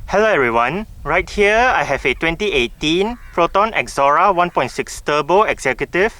Hello everyone, right here I have a 2018 Proton Exora 1.6 Turbo Executive.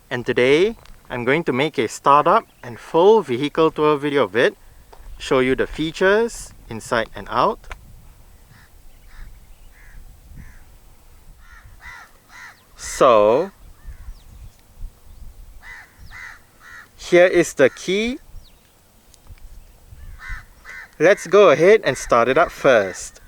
And today I'm going to make a startup and full vehicle tour video of it, show you the features inside and out. So here is the key. Let's go ahead and start it up first.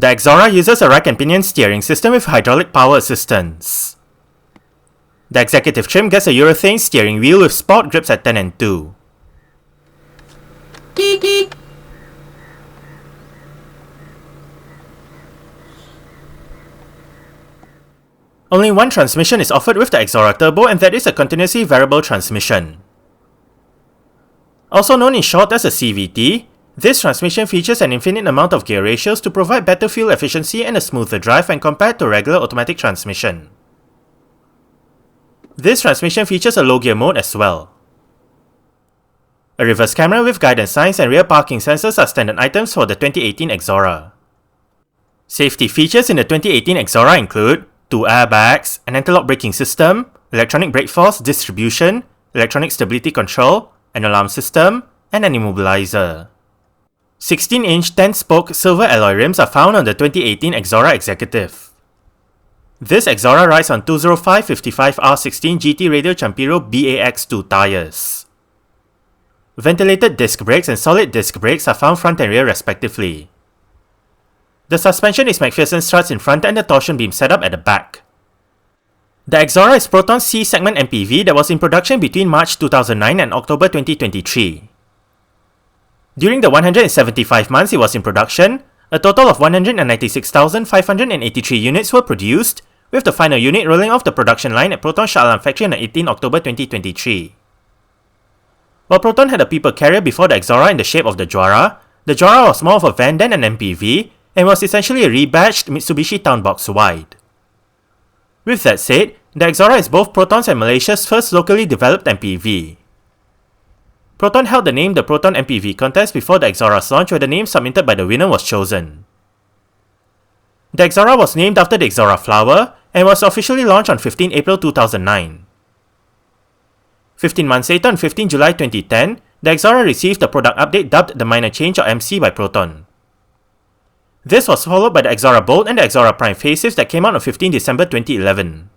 The Exora uses a rack and pinion steering system with hydraulic power assistance. The executive trim gets a urethane steering wheel with sport grips at 10 and 2. Only one transmission is offered with the Exora Turbo, and that is a continuously variable transmission. Also known in short as a CVT, this transmission features an infinite amount of gear ratios to provide better fuel efficiency and a smoother drive when compared to regular automatic transmission. This transmission features a low gear mode as well. A reverse camera with guidance signs and rear parking sensors are standard items for the 2018 Exora. Safety features in the 2018 Exora include 2 airbags, an anti-lock braking system, electronic brake force distribution, electronic stability control, an alarm system, and an immobilizer. 16-inch 10-spoke silver alloy rims are found on the 2018 Exora Executive. This Exora rides on 205/55R16 GT Radial Champiro BAX2 tyres. Ventilated disc brakes and solid disc brakes are found front and rear respectively. The suspension is McPherson struts in front and the torsion beam setup at the back. The Exora is Proton's C-segment MPV that was in production between March 2009 and October 2023. During the 175 months it was in production, a total of 196,583 units were produced, with the final unit rolling off the production line at Proton Shah Alam factory on 18 October 2023. While Proton had a people carrier before the Exora in the shape of the Juara was more of a van than an MPV and was essentially a rebadged Mitsubishi Town Box Wide. With that said, the Exora is both Proton's and Malaysia's first locally developed MPV. Proton held the Name the Proton MPV contest before the Exora's launch, where the name submitted by the winner was chosen. The Exora was named after the Exora flower and was officially launched on 15 April 2009. 15 months later, on 15 July 2010, the Exora received a product update dubbed the Minor Change or MC by Proton. This was followed by the Exora Bolt and the Exora Prime facelifts that came out on 15 December 2011.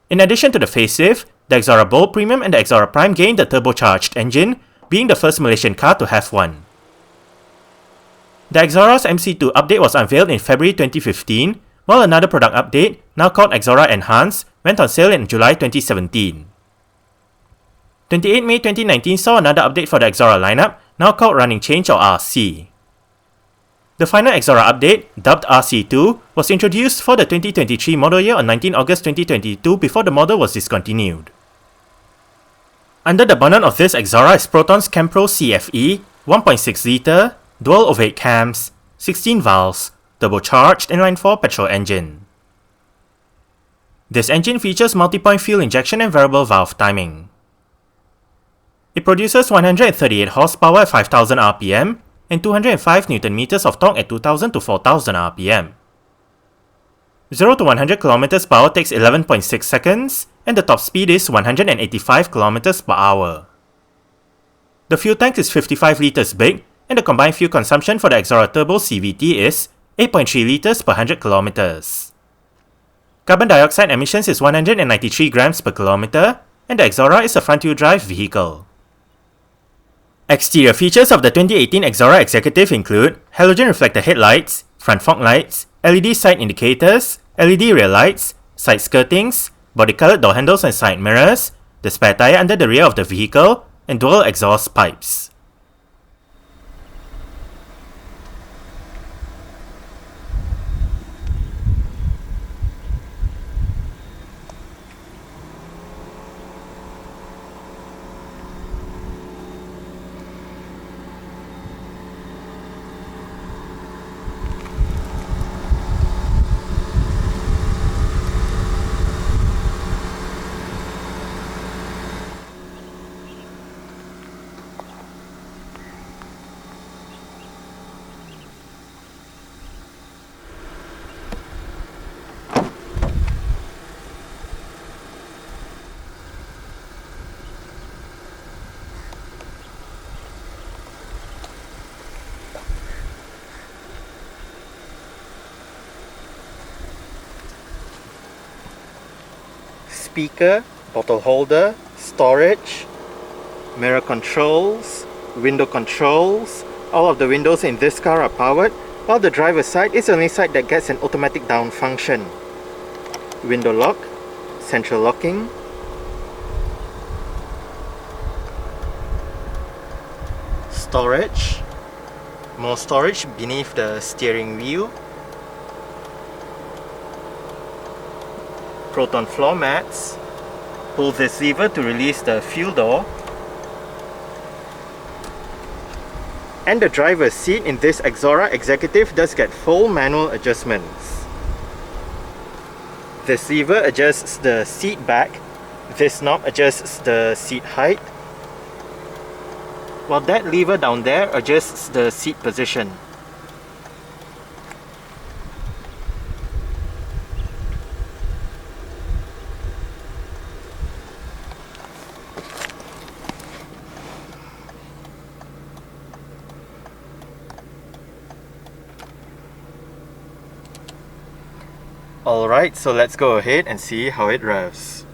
In addition to the facelift, the Exora Bolt Premium and the Exora Prime gained the turbocharged engine, being the first Malaysian car to have one. The Exora's MC2 update was unveiled in February 2015, while another product update, now called Exora Enhance, went on sale in July 2017. 28 May 2019 saw another update for the Exora lineup, now called Running Change or RC. The final Exora update, dubbed RC2, was introduced for the 2023 model year on 19 August 2022 before the model was discontinued. Under the bonnet of this Exora is Proton's CamPro CFE, 1.6 litre, dual ovate cams, 16 valves, turbocharged inline-4 petrol engine. This engine features multi-point fuel injection and variable valve timing. It produces 138 horsepower at 5000 RPM and 205 Nm of torque at 2000 to 4000 RPM. 0 to 100 km per hour takes 11.6 seconds, and the top speed is 185 km per hour. The fuel tank is 55 litres big, and the combined fuel consumption for the Exora Turbo CVT is 8.3 litres per 100 km. Carbon dioxide emissions is 193 grams per kilometer, and the Exora is a front-wheel drive vehicle. Exterior features of the 2018 Exora Executive include halogen reflector headlights, front fog lights, LED side indicators, LED rear lights, side skirtings, body-colored door handles and side mirrors, the spare tyre under the rear of the vehicle, and dual exhaust pipes. Speaker, bottle holder, storage, mirror controls, window controls. All of the windows in this car are powered, while the driver's side is the only side that gets an automatic down function. Window lock, central locking, storage, more storage beneath the steering wheel, Proton floor mats. Pull this lever to release the fuel door. And the driver's seat in this Exora Executive does get full manual adjustments. This lever adjusts the seat back. This knob adjusts the seat height, while that lever down there adjusts the seat position. Alright, so let's go ahead and see how it revs.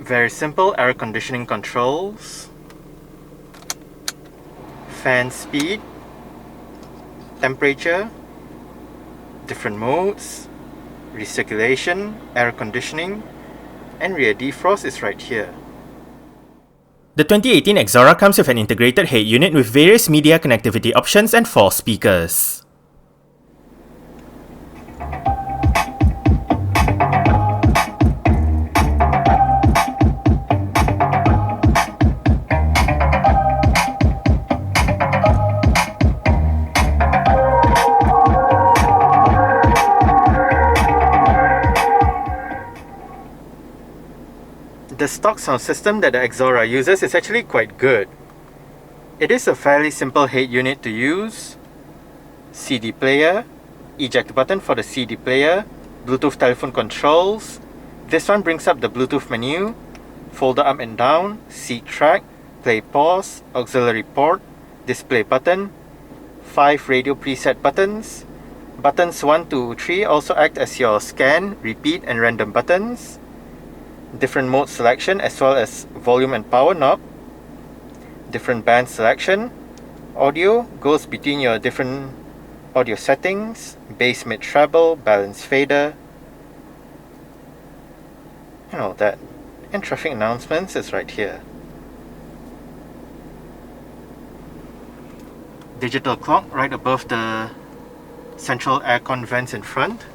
Very simple air conditioning controls, fan speed, temperature, different modes, recirculation, air conditioning, and rear defrost is right here. The 2018 Exora comes with an integrated head unit with various media connectivity options and 4 speakers. The stock sound system that the Exora uses is actually quite good. It is a fairly simple head unit to use. CD player, eject button for the CD player, Bluetooth telephone controls. This one brings up the Bluetooth menu, folder up and down, seat track, play pause, auxiliary port, display button, 5 radio preset buttons. Buttons 1 to 3 also act as your scan, repeat and random buttons. Different mode selection as well as volume and power knob. Different band selection. Audio goes between your different audio settings, bass, mid, treble, balance, fader, and all that. And traffic announcements is right here. Digital clock right above the central aircon vents in front.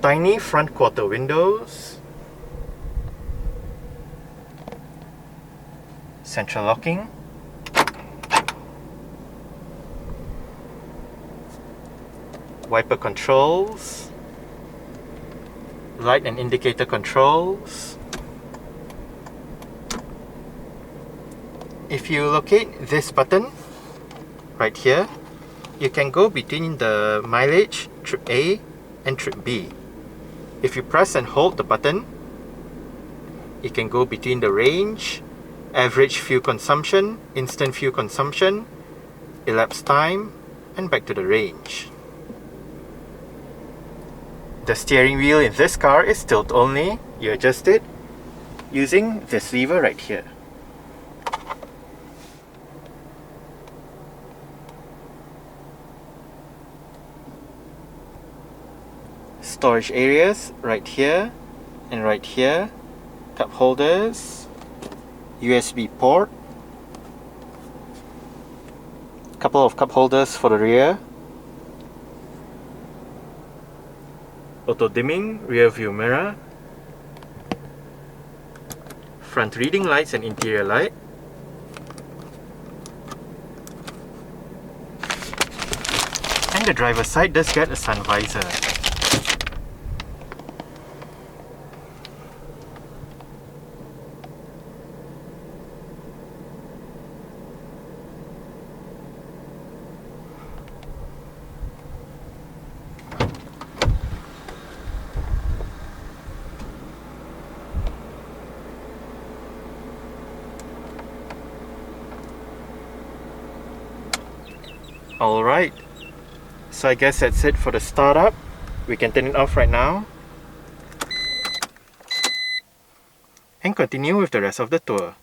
Tiny front quarter windows. Central locking. Wiper controls. Light and indicator controls. If you locate this button right here, you can go between the mileage, trip A and trip B. If you press and hold the button, you can go between the range, average fuel consumption, instant fuel consumption, elapsed time, and back to the range. The steering wheel in this car is tilt only. You adjust it using this lever right here. Storage areas right here and right here, cup holders, USB port, couple of cup holders for the rear, auto dimming rear view mirror, front reading lights and interior light, and the driver's side does get a sun visor. Alright, so I guess that's it for the startup. We can turn it off right now and continue with the rest of the tour.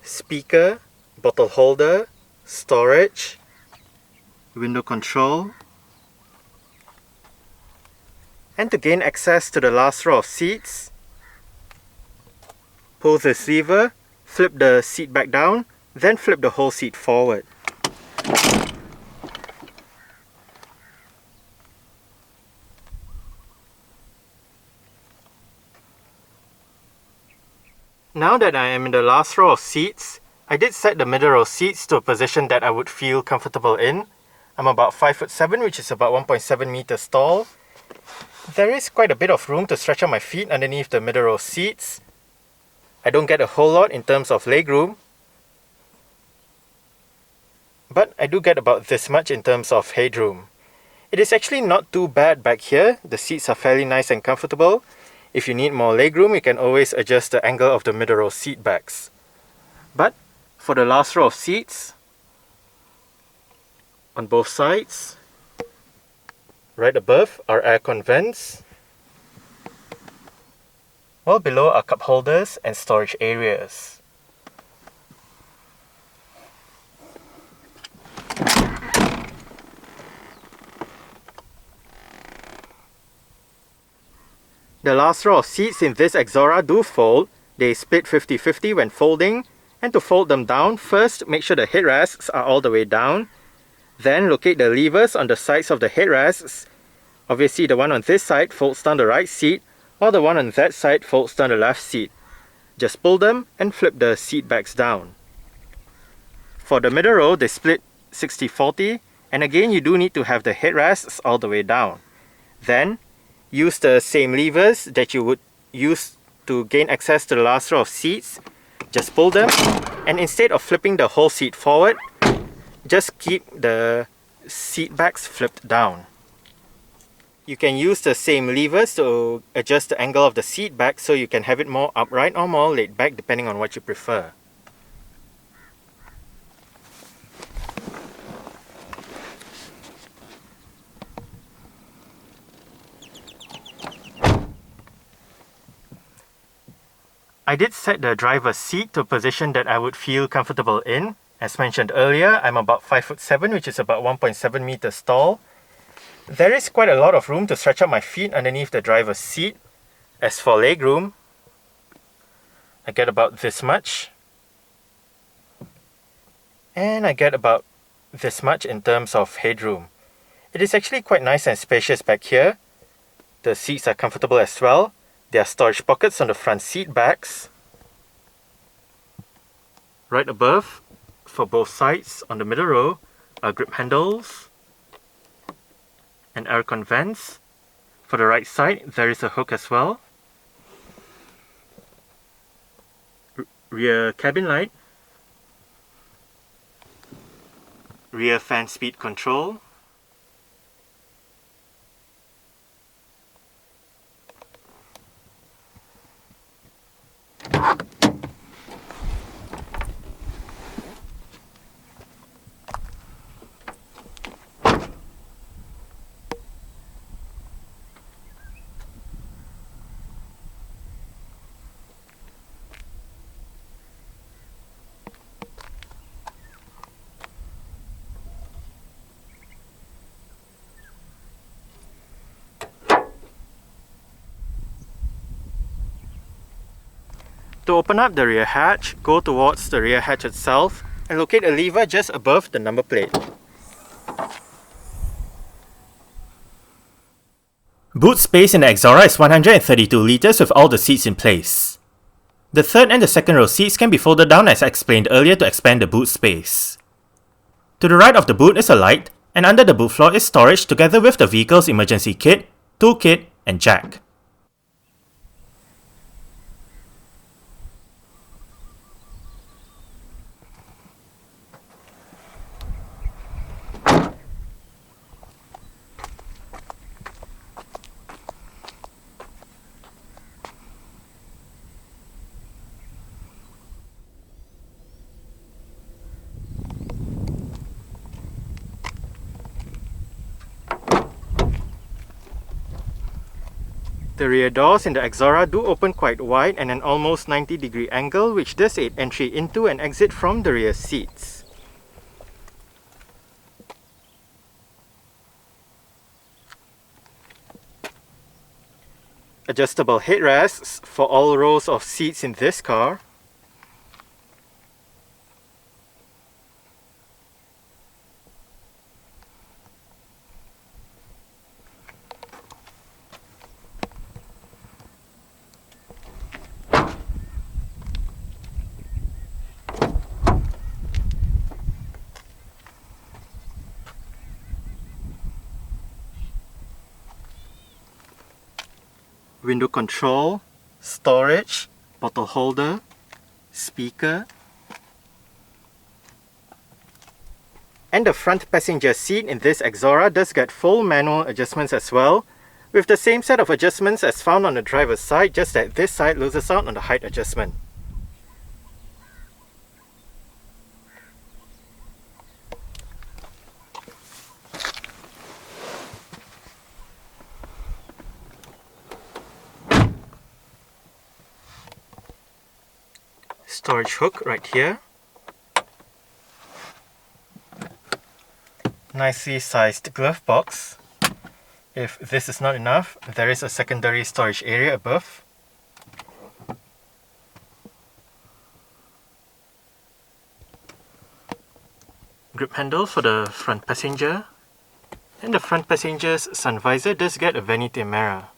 Speaker, bottle holder, storage, window control, and to gain access to the last row of seats, pull this lever, flip the seat back down, then flip the whole seat forward. Now that I am in the last row of seats, I did set the middle row seats to a position that I would feel comfortable in. I'm about 5'7", which is about 1.7 meters tall. There is quite a bit of room to stretch out my feet underneath the middle row seats. I don't get a whole lot in terms of legroom, but I do get about this much in terms of headroom. It is actually not too bad back here. The seats are fairly nice and comfortable. If you need more legroom, you can always adjust the angle of the middle row seat backs. But for the last row of seats, on both sides, right above are aircon vents, while below are cup holders and storage areas. The last row of seats in this Exora do fold. They split 50-50 when folding. And to fold them down, first make sure the headrests are all the way down. Then locate the levers on the sides of the headrests. Obviously the one on this side folds down the right seat, while the one on that side folds down the left seat. Just pull them and flip the seat backs down. For the middle row, they split 60-40, and again you do need to have the headrests all the way down. Then use the same levers that you would use to gain access to the last row of seats. Just pull them, and instead of flipping the whole seat forward, just keep the seat backs flipped down. You can use the same levers to adjust the angle of the seat back so you can have it more upright or more laid back depending on what you prefer. I did set the driver's seat to a position that I would feel comfortable in. As mentioned earlier, I'm about 5'7", which is about 1.7 meters tall. There is quite a lot of room to stretch out my feet underneath the driver's seat. As for legroom, I get about this much. And I get about this much in terms of headroom. It is actually quite nice and spacious back here. The seats are comfortable as well. There are storage pockets on the front seat backs. Right above, for both sides on the middle row, are grip handles and aircon vents. For the right side, there is a hook as well. Rear cabin light. Rear fan speed control. To open up the rear hatch, go towards the rear hatch itself and locate a lever just above the number plate. Boot space in the Exora is 132 litres with all the seats in place. The third and the second row seats can be folded down as I explained earlier to expand the boot space. To the right of the boot is a light, and under the boot floor is storage together with the vehicle's emergency kit, toolkit and jack. The rear doors in the Exora do open quite wide and an almost 90-degree angle, which does aid entry into and exit from the rear seats. Adjustable headrests for all rows of seats in this car. Window control, storage, bottle holder, speaker, and the front passenger seat in this Exora does get full manual adjustments as well, with the same set of adjustments as found on the driver's side, just that this side loses out on the height adjustment. Storage hook right here. Nicely sized glove box. If this is not enough, there is a secondary storage area above. Grip handle for the front passenger. And the front passenger's sun visor does get a vanity mirror.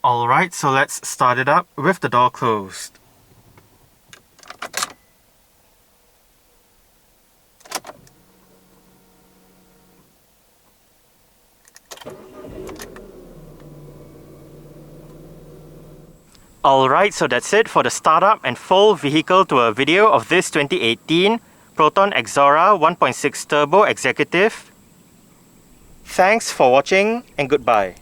Alright, so let's start it up with the door closed. Alright, so that's it for the startup and full vehicle tour video of this 2018 Proton Exora 1.6 Turbo Executive. Thanks for watching and goodbye.